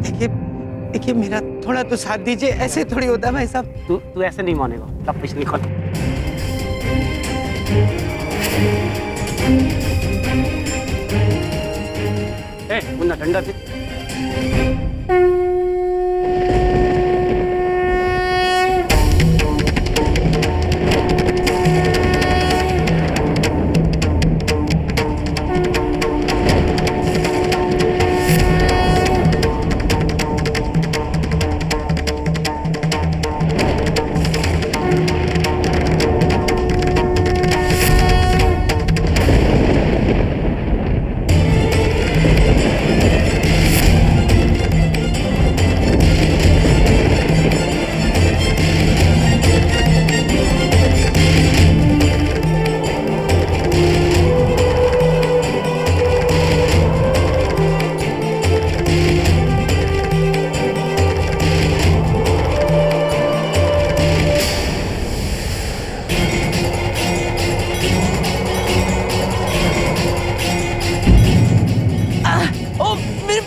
देखिए देखिए, मेरा थोड़ा तो साथ दीजिए, ऐसे थोड़ी होता है भाई साहब। तू ऐसे नहीं मानेगा, तब कुछ नहीं खोल। मुन्ना ठंडा थी।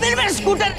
मेरा स्कूटर।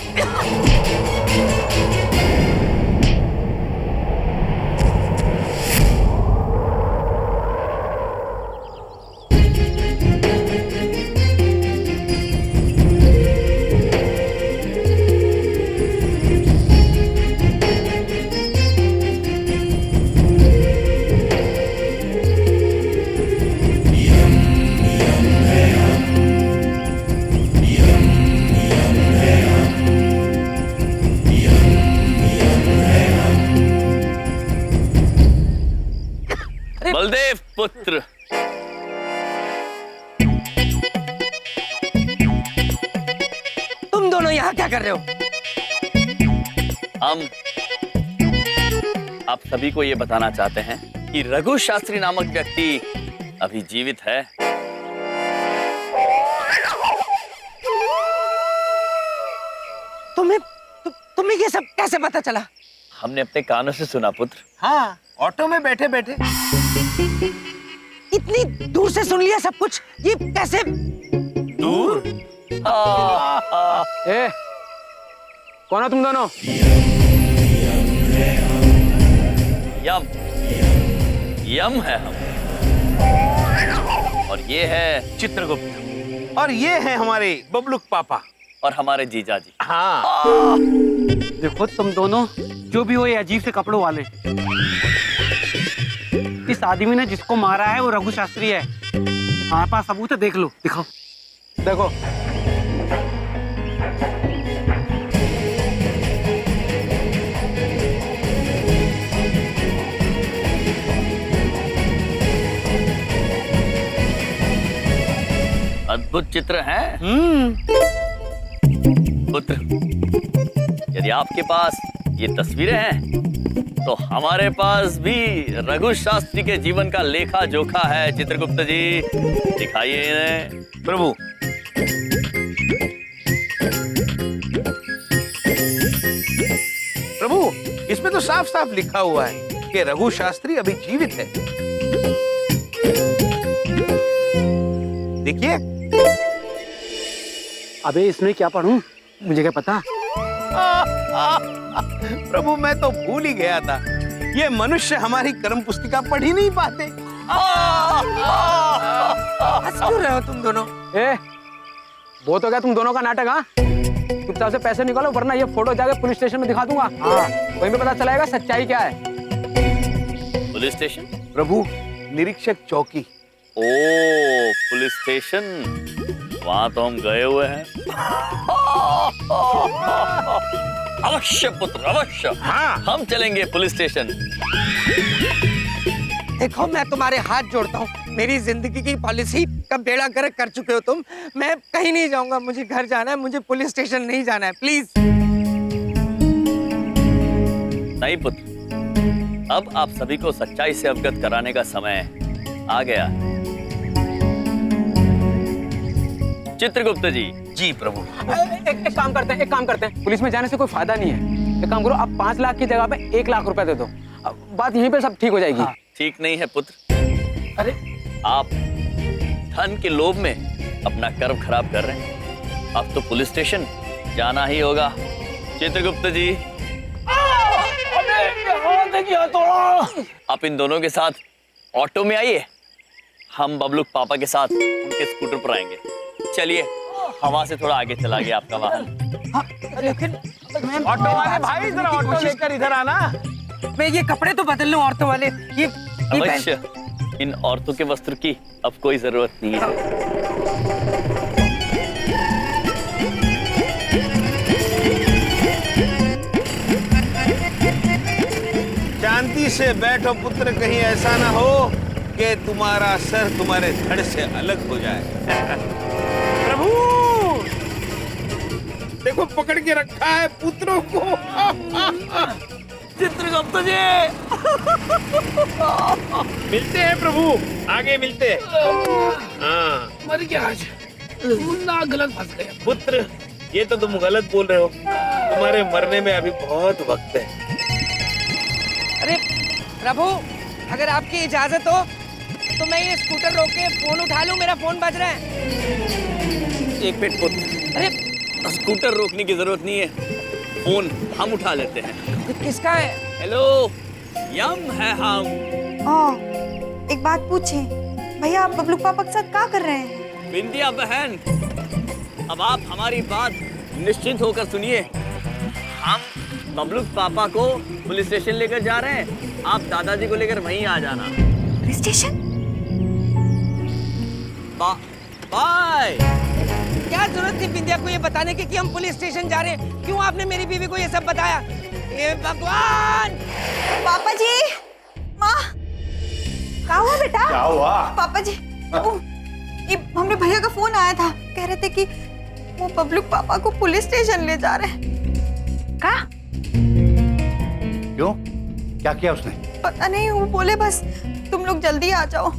बलदेव पुत्र, तुम दोनों यहाँ क्या कर रहे हो? हम आप सभी को ये बताना चाहते हैं कि रघु शास्त्री नामक व्यक्ति अभी जीवित है। तुम्हें ये सब कैसे पता चला? हमने अपने कानों से सुना पुत्र। हाँ, ऑटो में बैठे बैठे। इतनी दूर से सुन लिया सब कुछ, ये कैसे? दूर? ए, कौन हो तुम दोनों? यम यम है हम, और ये है चित्रगुप्त, और ये है हमारे बबलुक पापा और हमारे जीजा जी। हाँ। देखो तुम दोनों जो भी हो, ये अजीब से कपड़ों वाले। इस आदमी ने जिसको मारा है वो रघु शास्त्री है। हमारे पास सबूत है, देख लो, दिखाओ। देखो, अद्भुत चित्र है पुत्र। यदि आपके पास ये तस्वीरें हैं तो हमारे पास भी रघु शास्त्री के जीवन का लेखा जोखा है। चित्रगुप्त जी, दिखाइए इन्हें। प्रभु, प्रभु, इसमें तो साफ साफ लिखा हुआ है कि रघु शास्त्री अभी जीवित है। देखिए। अबे इसमें क्या पढ़ूं? मुझे क्या पता। प्रभु, मैं तो भूल ही गया था, ये मनुष्य हमारी कर्म पुस्तिका पढ़ ही नहीं पाते। हंस क्यों रहे हो तुम दोनों? ए, वो तो क्या तुम दोनों का नाटक? हाँ, चुपचाप से पैसे निकालो, वरना ये फोटो जाके पुलिस स्टेशन में दिखा दूंगा। हाँ, वहीं पे पता चलाएगा सच्चाई क्या है। Police station? प्रभु, निरीक्षक चौकी। ओ, पुलिस स्टेशन, वहां तो हम गए हुए हैं। अवश्य पुत्र, अवश्य। हाँ। हम चलेंगे पुलिस स्टेशन। देखो, मैं तुम्हारे हाथ जोड़ता हूँ, मेरी जिंदगी की पॉलिसी का बेड़ा गर्क कर चुके हो तुम। मैं कहीं नहीं जाऊंगा, मुझे घर जाना है, मुझे पुलिस स्टेशन नहीं जाना है, प्लीज। नहीं पुत्र, अब आप सभी को सच्चाई से अवगत कराने का समय आ गया। चित्रगुप्त जी। जी प्रभु। एक काम करते हैं, पुलिस में जाने से कोई फायदा नहीं है। एक काम करो, आप 5 लाख की जगह पे 1 लाख रुपए दे दो, बात यहीं पे सब ठीक हो जाएगी। हाँ। ठीक नहीं है पुत्र। अरे, आप धन के लोभ में अपना कर्म खराब कर रहे हैं। अब तो पुलिस स्टेशन जाना ही होगा। चित्रगुप्त जी, आप इन दोनों के साथ ऑटो में आइए, हम बबलू पापा के साथ उनके स्कूटर पर आएंगे। चलिए, हवा से थोड़ा आगे चला गया आपका वाहन। लेकिन ऑटो वाले भाई, जरा ऑटो लेकर इधर आना। मैं ये कपड़े तो बदल लूं औरतों वाले। ये अवश्य, इन औरतों के वस्त्र की अब कोई जरूरत नहीं है। शांति से बैठो पुत्र, कहीं ऐसा ना हो कि तुम्हारा सर तुम्हारे धड़ से अलग हो जाए। प्रभु, देखो पकड़ के रखा है पुत्रों को। चित्रगुप्त जी, मिलते हैं प्रभु, आगे मिलते हैं। हाँ, मर गया आज, ना गलत फंस गया। पुत्र, ये तो तुम गलत बोल रहे हो, तुम्हारे मरने में अभी बहुत वक्त है। अरे प्रभु, अगर आपकी इजाजत हो तो मैं ये स्कूटर रोक के फोन उठा लूं, मेरा फोन बज रहा है। एक मिनट पुत्र, अरे स्कूटर रोकने की जरूरत नहीं है, फोन हम उठा लेते हैं। किसका है? हेलो, यम है हम। एक बात पूछे भैया, आप बबलू पापा के साथ क्या कर रहे हैं? बिंदिया बहन, अब आप हमारी बात निश्चिंत होकर सुनिए। हम बबलू पापा को पुलिस स्टेशन लेकर जा रहे हैं, आप दादाजी को लेकर वहीं आ जाना। Police station? बाय। क्या जरूरत थी बिंदिया को ये बताने की कि हम पुलिस स्टेशन जा रहे हैं? क्यों आपने मेरी बीवी को ये सब बताया? हे भगवान! पापा जी, माँ, क्या हुआ बेटा? क्या हुआ? पापा जी, ये हमने भैया का फोन आया था, कह रहे थे कि वो बबलू पापा को पुलिस स्टेशन ले जा रहे हैं। क्या? क्यों? क्या किया उसने? पता नहीं, वो बोले बस तुम लोग जल्दी आ जाओ।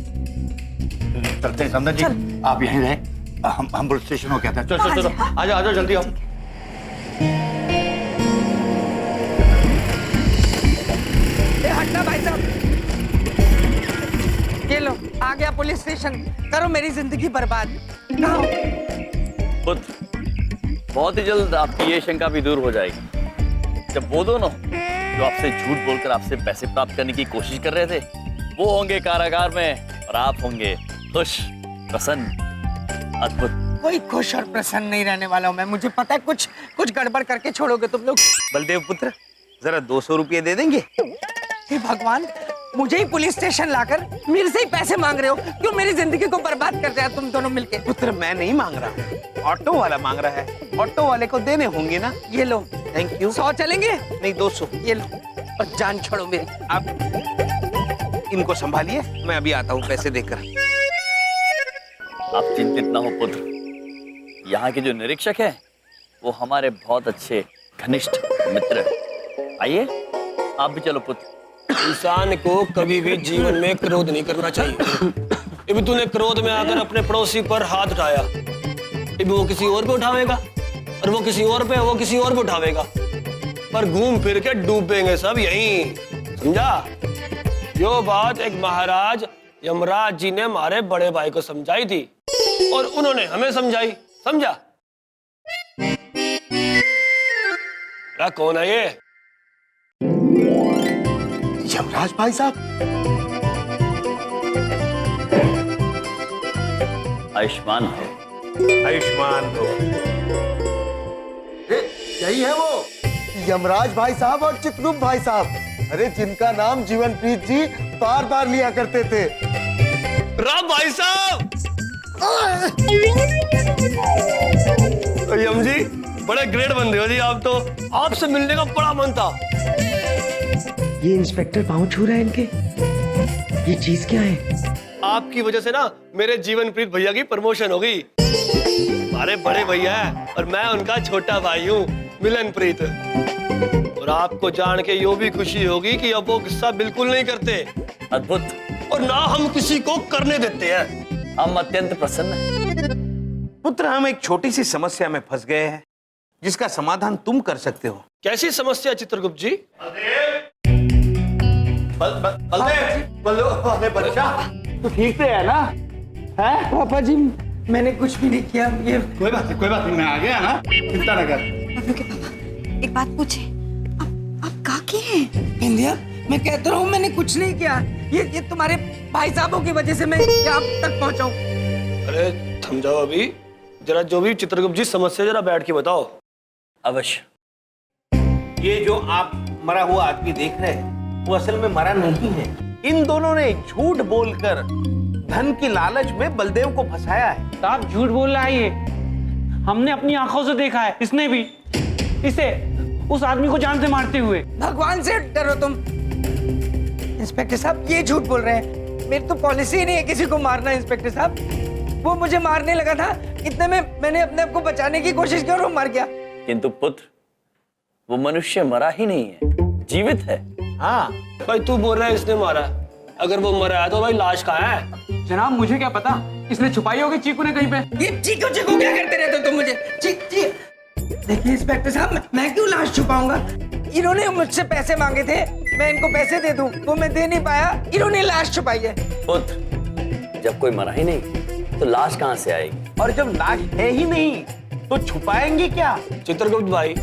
चलते हैं समझा जी, आप यहीं रहे, हम पुलिस स्टेशन हो कहते हैं। चलो चलो चलो, आ जाओ जल्दी आओ। हटना भाई साहब, ये लो आ गया पुलिस स्टेशन, करो मेरी जिंदगी बर्बाद। पुत्र, बहुत ही जल्द आपकी ये शंका भी दूर हो जाएगी। जब वो दोनों जो आपसे झूठ बोलकर आपसे पैसे प्राप्त करने की कोशिश कर रहे थे, वो होंगे कारागार में और आप होंगे खुश, प्रसन्न, अद्भुत। कोई खुश और प्रसन्न नहीं रहने वाला हूँ मैं। मुझे पता है कुछ गड़बड़ करके छोड़ोगे तुम लोग। बलदेव पुत्र, जरा 200 रुपये दे देंगे? हे भगवान, मुझे ही पुलिस स्टेशन लाकर मेरे से ही पैसे मांग रहे हो? क्यों मेरी जिंदगी को बर्बाद कर दिया तुम दोनों मिलके? पुत्र, मैं नहीं मांग रहा, ऑटो वाला मांग रहा है। ऑटो वाले को देने होंगे ना। ये लो। Thank you. 100 चलेंगे? नहीं, 200। ये लो, और जान छोड़ो मेरी। आप इनको संभालिए, मैं अभी आता हूँ पैसे देकर। आप चिंतित ना हो पुत्र, यहाँ के जो निरीक्षक है वो हमारे बहुत अच्छे घनिष्ठ मित्र हैं। आइए, आप भी चलो पुत्र। इंसान को कभी भी जीवन में क्रोध नहीं करना चाहिए। अभी तूने क्रोध में आकर अपने पड़ोसी पर हाथ उठाया, अभी वो किसी और पे उठावेगा, और वो किसी और पे, वो किसी और पे उठावेगा, पर घूम फिर के डूबेंगे सब यहीं, समझा? जो बात एक महाराज यमराज जी ने हमारे बड़े भाई को समझाई थी और उन्होंने हमें समझाई, समझा? क्या कौन है ये? यमराज भाई साहब। आयुष्मान हो। आयुष्मान हो। यही है वो यमराज भाई साहब और चित्रगुप्त भाई साहब, अरे जिनका नाम जीवनप्रीत जी बार बार लिया करते थे। राम भाई साहब! यम जी, बड़े ग्रेट बंदे हो जी आप तो, आपसे मिलने का बड़ा मन था। ये इंस्पेक्टर पाँव छू रहा है इनके, ये चीज क्या है? आपकी वजह से ना मेरे जीवनप्रीत भैया की प्रमोशन हो गई। हमारे बड़े भैया हैं और मैं उनका छोटा भाई हूँ मिलनप्रीत। और आपको जान के यो भी खुशी होगी कि अब वो गुस्सा बिल्कुल नहीं करते। अद्भुत। और ना हम किसी को करने देते हैं। हम अत्यंत प्रसन्न हैं। पुत्र, हम एक छोटी सी समस्या में फंस गए हैं, जिसका समाधान तुम कर सकते हो। कैसी समस्या चित्रगुप्त जी? बच्चा तो ठीक से है ना? है पापा जी, मैंने कुछ भी नहीं किया। ये कोई बात नहीं, मैं आ गया ना, चिंता न कर। एक बात पूछे, आप का किए हैं? बिंदिया, मैं कहता रहा हूँ मैंने कुछ नहीं किया। ये तुम्हारे भाई साहबों की वजह से मैं यहाँ तक पहुँचा हूँ। अरे थम जाओ अभी, जरा जो भी चित्रगुप्त जी समस्या जरा बैठ के बताओ। अवश्य। ये जो आप मरा हुआ आदमी देख रहे हैं वो असल में मरा नहीं है। इन दोनों ने झूठ बोलकर धन की लालच में बलदेव को फंसाया है। साहब झूठ बोल रहा है ये, हमने अपनी आंखों से देखा है। इसने भी इसे उस आदमी को जान से मारते हुए। भगवान से डरो तुम। इंस्पेक्टर साहब ये झूठ बोल रहे हैं, मेरी तो पॉलिसी ही नहीं है किसी को मारना। इंस्पेक्टर साहब वो मुझे मारने लगा था, इतने में मैंने अपने आप को बचाने की कोशिश की और वो मर गया। किंतु पुत्र, वो मनुष्य मरा ही नहीं है, जीवित है। हाँ भाई तू बोल रहा है इसने मारा, अगर वो मरा है तो भाई लाश कहाँ है? जनाब मुझे क्या पता, इसने छुपाई होगी चीकू ने कहीं पे। ये चीकू चीकू क्या करते रहते हो तुम मुझे? देखिए इंस्पेक्टर साहब, मैं क्यों लाश छुपाऊंगा? इन्होंने मुझसे पैसे मांगे थे, मैं इनको पैसे दे दूं, वो मैं दे नहीं पाया, इन्होंने लाश छुपाई है। पुत्र, जब कोई मरा ही नहीं तो लाश कहाँ से आएगी? और जब लाश है ही नहीं तो छुपाएंगे क्या? चित्रगुप्त भाई,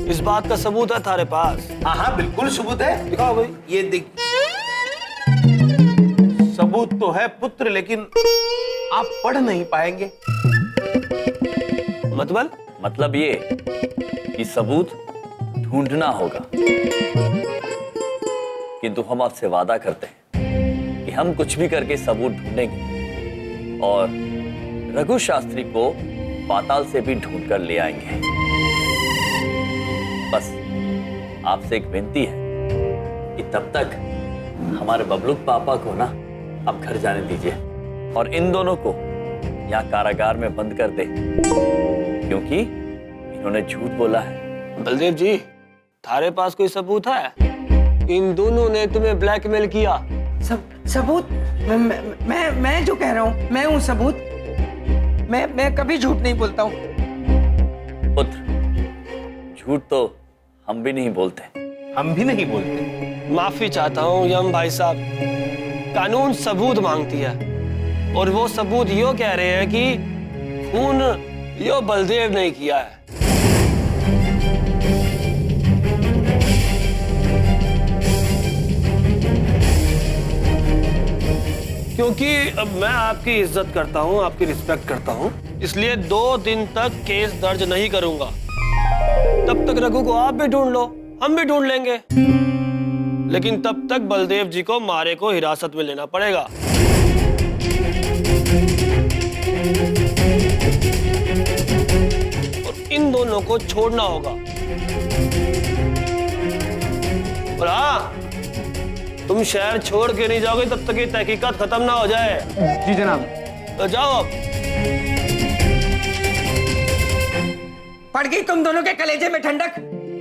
इस बात का सबूत है थारे पास? हाँ हाँ बिल्कुल सबूत है। दिखाओ भाई। ये देख, सबूत तो है पुत्र, लेकिन आप पढ़ नहीं पाएंगे। मतलब ये कि सबूत ढूंढना होगा। किंतु हम आपसे वादा करते हैं कि हम कुछ भी करके सबूत ढूंढेंगे और रघु शास्त्री को पाताल से भी ढूंढ कर ले आएंगे। बस आपसे एक विनती है कि तब तक हमारे बबलू पापा को ना आप घर जाने दीजिए और इन दोनों को यहाँ कारागार में बंद कर दे, क्योंकि इन्होंने झूठ बोला है। बलदेव जी, थारे पास कोई सबूत है? इन दोनों ने तुम्हें ब्लैकमेल किया। सबूत? मैं जो कह रहा हूँ मैं हूँ सबूत। मैं कभी झूठ नहीं बोलता हूँ। पुत्र, झूठ तो हम भी नहीं बोलते। हम भी नहीं बोलते। माफी चाहता हूँ यम भाई साहब, कानून सबूत मांगती है और वो सबूत यो कह रहे हैं कि खून यो बलदेव ने किया है। क्योंकि अब मैं आपकी इज्जत करता हूं, आपकी रिस्पेक्ट करता हूं, इसलिए 2 दिन तक केस दर्ज नहीं करूंगा। तब तक रघु को आप भी ढूंढ लो, हम भी ढूंढ लेंगे, लेकिन तब तक बलदेव जी को मारे को हिरासत में लेना पड़ेगा। और इन दोनों को छोड़ना होगा। और हाँ, तुम शहर छोड़ के नहीं जाओगे तब तक ये तहकीकात खत्म ना हो जाए। जी जनाब। तो जाओ अब। पड़ गई तुम दोनों के कलेजे में ठंडक।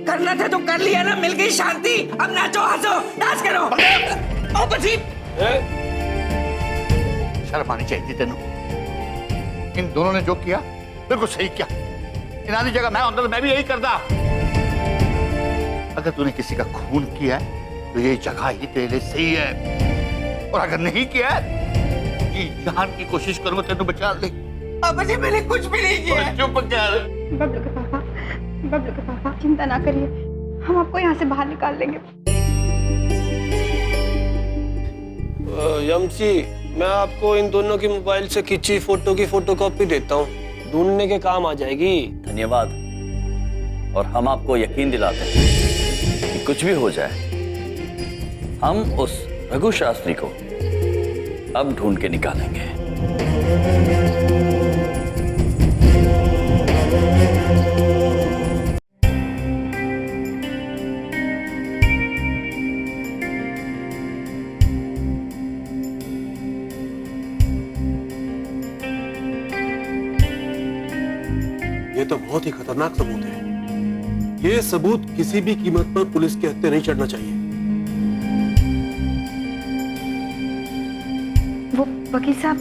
करना था तो कर लिया ना, मिल गई शांति। अब नाचो, हंसो, डांस करो। ओ बसी, शर्म आनी चाहिए तेनू। इन दोनों ने जो किया बिल्कुल सही किया। इन्हां दी जगह मैं होंदा तो मैं भी यही करदा। अगर तूने किसी का खून किया है तो ये जगह ही तेरे लिए सही है, और अगर नहीं किया है जी जान की कोशिश करूंगा तेनू बचा ले। अब जी मैंने कुछ भी नहीं किया। चुप कर। बबलू के पापा चिंता ना करिए, हम आपको यहाँ से बाहर निकाल लेंगे। यमसी, मैं आपको इन दोनों की मोबाइल से खींची फोटो की फोटोकॉपी देता हूँ, ढूंढने के काम आ जाएगी। धन्यवाद। और हम आपको यकीन दिलाते हैं कि कुछ भी हो जाए हम उस रघु शास्त्री को अब ढूंढ के निकालेंगे। ये तो बहुत ही खतरनाक सबूत है। ये सबूत किसी भी कीमत पर पुलिस के हत्थे नहीं चढ़ना चाहिए। वो वकील साहब,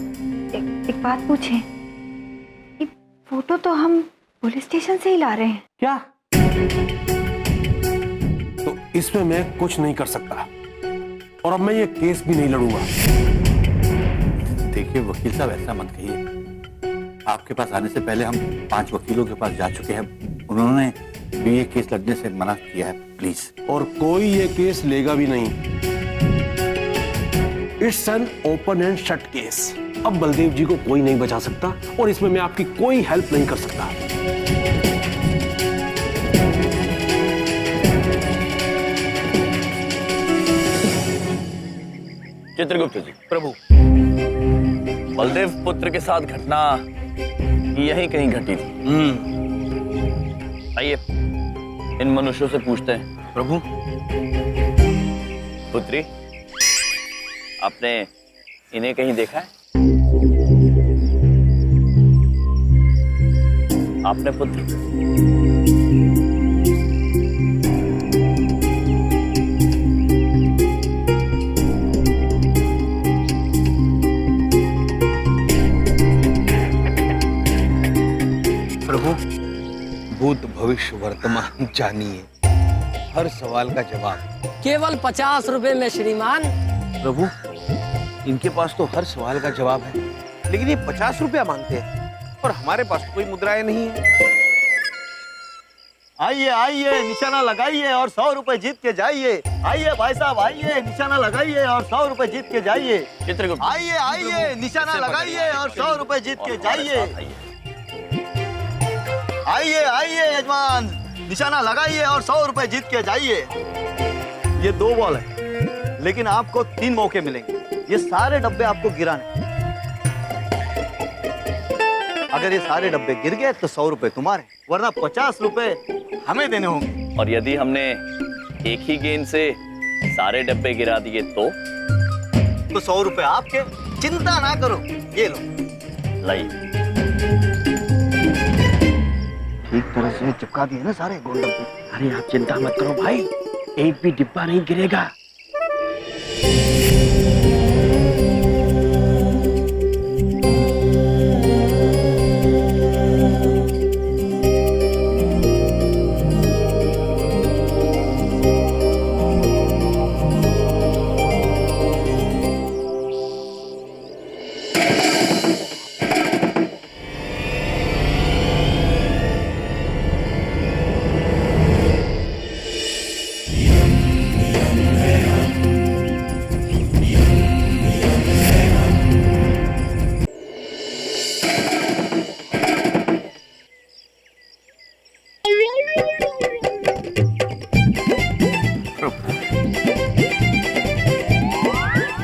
एक बात पूछें। ये फोटो तो हम पुलिस स्टेशन से ही ला रहे हैं। क्या? तो इसमें मैं कुछ नहीं कर सकता और अब मैं ये केस भी नहीं लड़ूंगा। देखिए वकील साहब, ऐसा मत कहिए। आपके पास आने से पहले हम 5 वकीलों के पास जा चुके हैं। उन्होंने ये केस लड़ने से मना किया है, प्लीज। और कोई ये केस लेगा भी नहीं। It's an open and shut case. अब बलदेव जी को कोई नहीं बचा सकता और इसमें मैं आपकी कोई हेल्प नहीं कर सकता। चित्रगुप्त जी, प्रभु, बलदेव पुत्र के साथ घटना यहीं कहीं घटी थी। आइए इन मनुष्यों से पूछते हैं। प्रभु, पुत्री, आपने इन्हें कहीं देखा है? आपने पुत्र? प्रभु, भूत भविष्य वर्तमान जानिए, हर सवाल का जवाब। केवल 50 रुपए में श्रीमान। प्रभु, इनके पास तो हर सवाल का जवाब है, लेकिन ये 50 रुपया मांगते हैं और हमारे पास तो कोई मुद्राएं नहीं है। आइए आइए, निशाना लगाइए और 100 रुपए जीत के जाइए। आइए भाई साहब, आइए, निशाना लगाइए और 100 रुपए जीत के जाइए। चित्रगुप्त, आइए आइए, निशाना लगाइए और 100 रुपए जीत के जाइए। आइए आइए यजमान, निशाना लगाइए और 100 रुपए जीत के जाइए। ये 2 बॉल है, लेकिन आपको 3 मौके मिलेंगे। ये सारे डब्बे आपको गिराने। अगर ये सारे डब्बे गिर गए तो 100 रुपए तुम्हारे, वरना 50 रुपए हमें देने होंगे। और यदि हमने एक ही गेंद से सारे डब्बे गिरा दिए तो 100 रुपए आपके। चिंता ना करो, ये लो। लाइए। ठीक तरह से चिपका दिए ना सारे गोल डब्बे। अरे आप चिंता मत करो भाई, एक भी डिब्बा नहीं गिरेगा।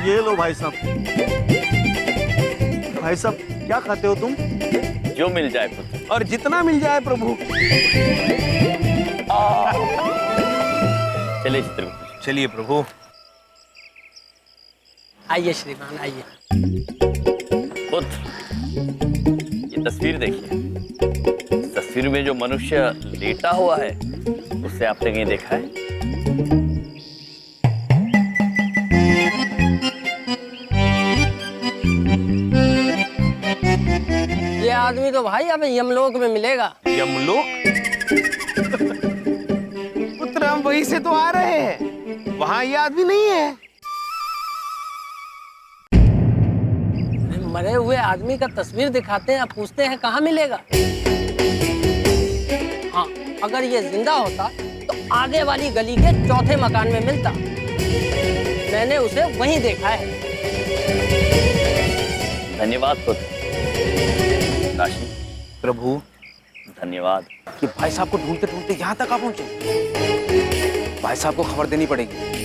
ये लो भाई साहब। भाई साहब, क्या खाते हो तुम? जो मिल जाए पुत्र। और जितना मिल जाए प्रभु। चलिए चित्रगुप्त। चलिए प्रभु। आइए श्रीमान, आइए। पुत्र, ये तस्वीर देखिए। इस तस्वीर में जो मनुष्य लेटा हुआ है, उससे आपने कहीं देखा है? ये आदमी तो भाई अब यमलोक में मिलेगा। यमलोक? पुत्र, हम वहीं से तो आ रहे हैं, वहां ये आदमी नहीं है। मरे हुए आदमी का तस्वीर दिखाते हैं, अब पूछते हैं कहाँ मिलेगा। हाँ, अगर ये जिंदा होता तो आगे वाली गली के चौथे मकान में मिलता। मैंने उसे वहीं देखा है। धन्यवाद पुत्र। राशि। प्रभु, धन्यवाद। कि भाई साहब को ढूंढते ढूंढते यहाँ तक आ पहुंचे। भाई साहब को खबर देनी पड़ेगी।